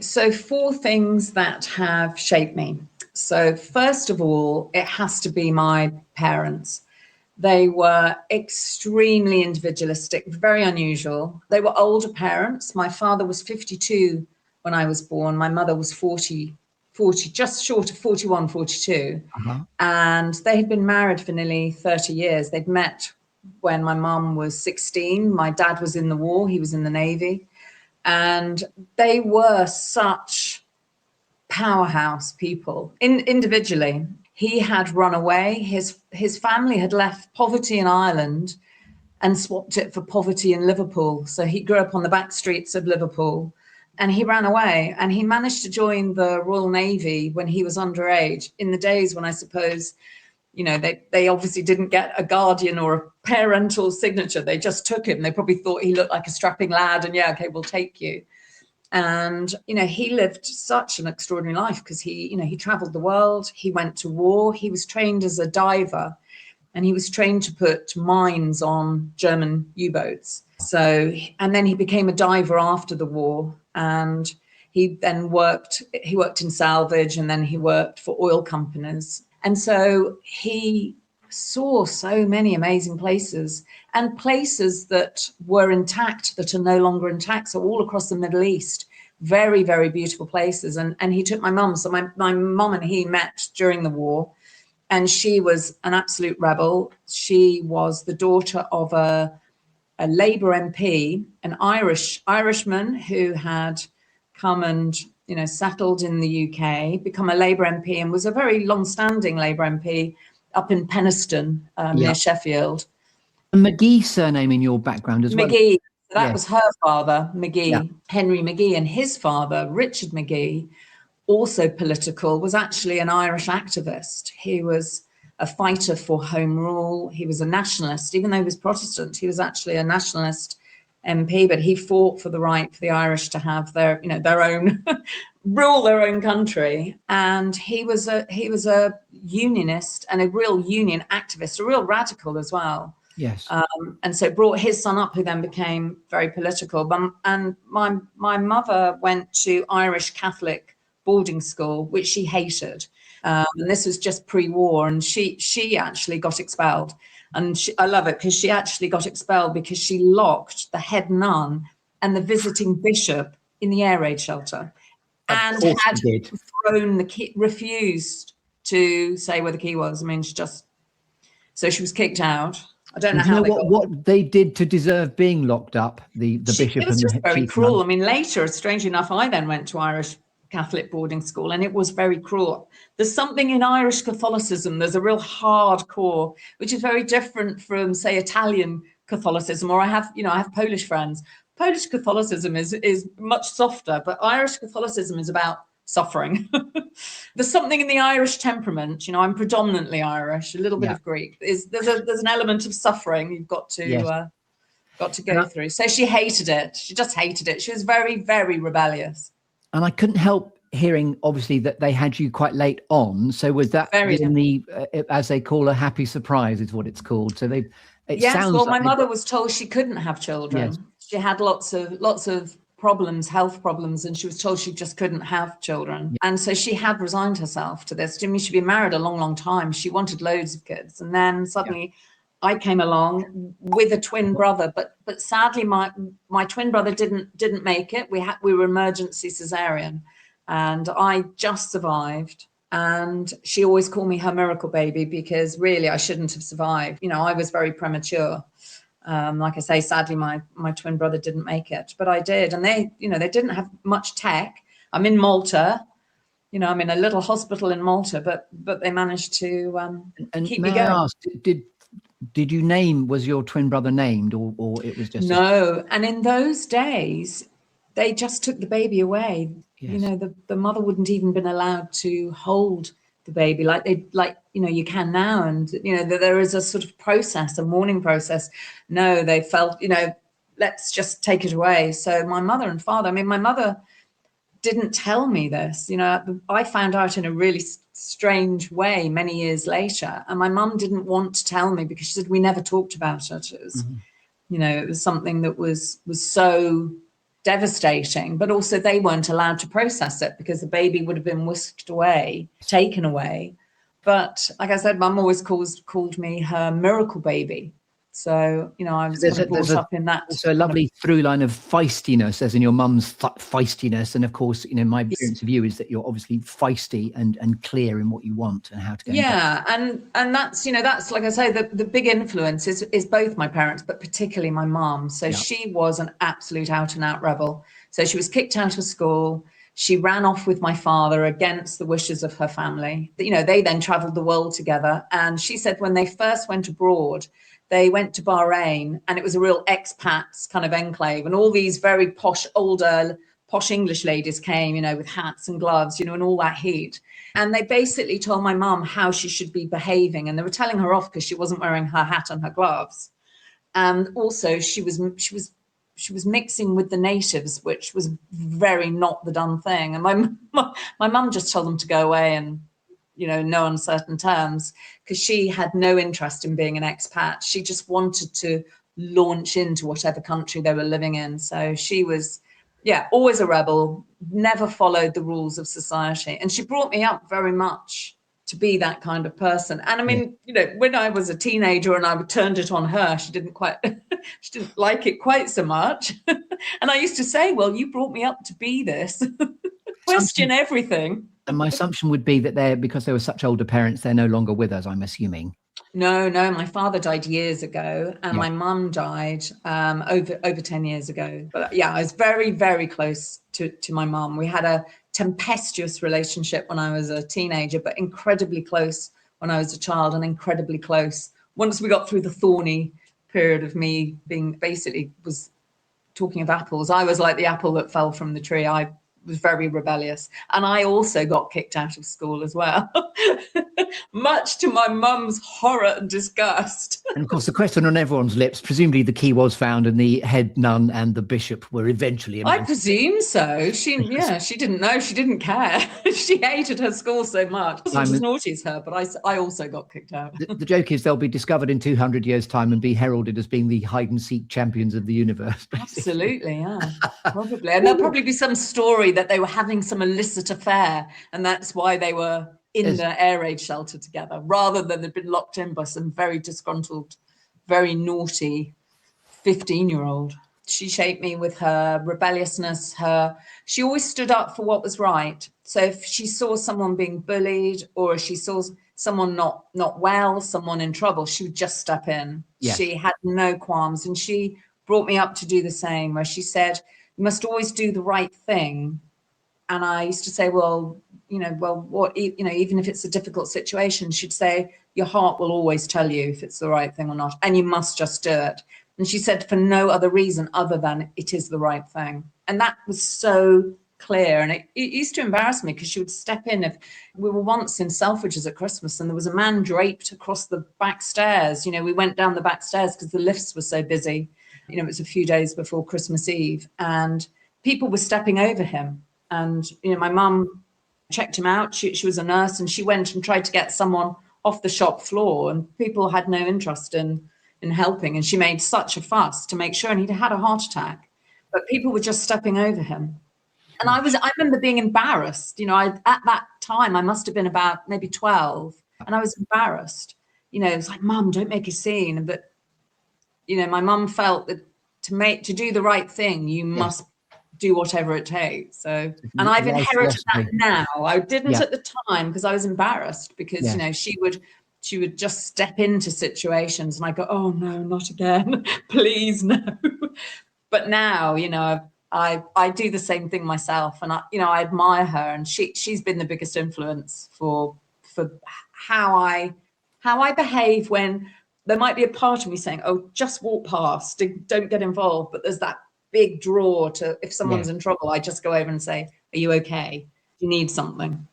So 4 things that have shaped me. So first of all, it has to be my parents. They were extremely individualistic, very unusual. They were older parents. My father was 52 when I was born. My mother was 40, just short of 41, 42. Uh-huh. And they had been married for nearly 30 years. They'd met when my mum was 16. My dad was in the war. He was in the Navy. And they were such powerhouse people individually. He had run away. His family had left poverty in Ireland and swapped it for poverty in Liverpool. So he grew up on the back streets of Liverpool and he ran away, and he managed to join the Royal Navy when he was underage, in the days when I suppose, they obviously didn't get a guardian or a parental signature. They just took him. They probably thought he looked like a strapping lad and yeah, okay, we'll take you. And, he lived such an extraordinary life because he traveled the world. He went to war. He was trained as a diver and he was trained to put mines on German U-boats. So, and then he became a diver after the war, and he worked in salvage, and then he worked for oil companies. And so he saw so many amazing places, and places that were intact that are no longer intact. So all across the Middle East, very, very beautiful places. And he took my mum. So my mum and he met during the war, and she was an absolute rebel. She was the daughter of a Labour MP, an Irishman who had come and settled in the UK, become a Labour MP, and was a very long-standing Labour MP up in Penistone, near Sheffield. A McGee surname in your background as well. McGee, that was her father, Yeah. Henry McGee, and his father, Richard McGee, also political, was actually an Irish activist. He was a fighter for home rule. He was a nationalist. Even though he was Protestant, he was actually a nationalist MP, but he fought for the right for the Irish to have their own rule their own country. And he was a unionist and a real union activist, a real radical as well. Yes. And so brought his son up, who then became very political. And my mother went to Irish Catholic boarding school, which she hated. And this was just pre-war, and she actually got expelled. And I love it because she actually got expelled because she locked the head nun and the visiting bishop in the air raid shelter, and had thrown the key, refused to say where the key was. I mean, so she was kicked out. I don't know how what they did to deserve being locked up. The bishop. It was and just very cruel. I mean, later, strangely enough, I then went to Irish Catholic boarding school, and it was very cruel. There's something in Irish Catholicism. There's a real hardcore, which is very different from, say, Italian Catholicism. Or I have Polish friends. Polish Catholicism is much softer, but Irish Catholicism is about suffering. There's something in the Irish temperament. I'm predominantly Irish, a little bit of Greek. There's an element of suffering you've got to go through. So she hated it. She just hated it. She was very, very rebellious. And I couldn't help hearing, obviously, that they had you quite late on. So was that in the, as they call, a happy surprise is what it's called. So my mother was told she couldn't have children. Yes. She had lots of problems, health problems, and she was told she just couldn't have children. Yeah. And so she had resigned herself to this. I mean, she'd been married a long, long time. She wanted loads of kids. And then suddenly I came along with a twin brother, but sadly my twin brother didn't make it. We were emergency cesarean, and I just survived. And she always called me her miracle baby because really I shouldn't have survived. I was very premature. Like I say, sadly my twin brother didn't make it, but I did. And they didn't have much tech. I'm in Malta. I'm in a little hospital in Malta, but they managed to keep me going. I ask, did you was your twin brother named, or it was just no? And in those days, they just took the baby away. Yes. The mother wouldn't even been allowed to hold the baby like you can now, and there is a sort of process, a mourning process. No, they felt let's just take it away. So my mother and father. I mean, my mother didn't tell me this. I found out in a really strange way many years later, and my mum didn't want to tell me because she said we never talked about it. It was, it was something that was so devastating, but also they weren't allowed to process it because the baby would have been whisked away, taken away. But like I said, Mum always called me her miracle baby. So, I was kind of brought up in that. Also a lovely through line of feistiness, as in your mum's feistiness. And of course, my experience of you is that you're obviously feisty and clear in what you want and how to go. Yeah. And that's, that's, like I say, the big influence is both my parents, but particularly my mum. So she was an absolute out and out rebel. So she was kicked out of school. She ran off with my father against the wishes of her family. They then traveled the world together. And she said when they first went abroad, they went to Bahrain, and it was a real expats kind of enclave. And all these very posh English ladies came, with hats and gloves, and all that heat. And they basically told my mum how she should be behaving. And they were telling her off because she wasn't wearing her hat and her gloves. And also she was mixing with the natives, which was very not the done thing. And my mum just told them to go away and, no uncertain terms, because she had no interest in being an expat. She just wanted to launch into whatever country they were living in. So she was, always a rebel, never followed the rules of society. And she brought me up very much to be that kind of person. And I mean, when I was a teenager and I turned it on her, she didn't like it quite so much. And I used to say, well, you brought me up to be this. Question everything. And my assumption would be that because they were such older parents, they're no longer with us, I'm assuming. No, my father died years ago, and my mum died over 10 years ago. But I was very, very close to my mum. We had a tempestuous relationship when I was a teenager, but incredibly close when I was a child, and incredibly close once we got through the thorny period of me being was talking of apples. I was like the apple that fell from the tree. I was very rebellious, and I also got kicked out of school as well, much to my mum's horror and disgust. And of course, the question on everyone's lips, presumably the key was found and the head nun and the bishop were eventually I presume so. She didn't know. She didn't care. She hated her school so much. She was naughty as her, but I also got kicked out. The joke is they'll be discovered in 200 years' time and be heralded as being the hide-and-seek champions of the universe. Basically. Absolutely, yeah. Probably. And there'll probably be some story that they were having some illicit affair, and that's why they were in the air raid shelter together, rather than they'd been locked in by some very disgruntled, very naughty 15-year-old. She shaped me with her rebelliousness. She always stood up for what was right. So if she saw someone being bullied, or if she saw someone not well, someone in trouble, she would just step in. Yeah. She had no qualms, and she brought me up to do the same, where she said, you must always do the right thing. And I used to say, what, even if it's a difficult situation, she'd say, your heart will always tell you if it's the right thing or not, and you must just do it. And she said, for no other reason other than it is the right thing. And that was so clear. And it used to embarrass me, because she would step in. If we were once in Selfridges at Christmas, and there was a man draped across the back stairs. We went down the back stairs because the lifts were so busy. It was a few days before Christmas Eve, and people were stepping over him. And, my mum checked him out. She was a nurse, and she went and tried to get someone off the shop floor, and people had no interest in helping. And she made such a fuss to make sure, and he'd had a heart attack, but people were just stepping over him. And I remember being embarrassed. At that time, I must have been about maybe 12, and I was embarrassed. It was like, Mum, don't make a scene. But, my mum felt that to do the right thing, you must do whatever it takes. So, and I've inherited that now. I didn't at the time, because I was embarrassed, because she would just step into situations, and I go, oh no, not again, please no. But now, I do the same thing myself, and I admire her, and she's been the biggest influence for how I behave when there might be a part of me saying, oh, just walk past, don't get involved. But there's that big draw to, if someone's in trouble, I just go over and say, are you okay? Do you need something?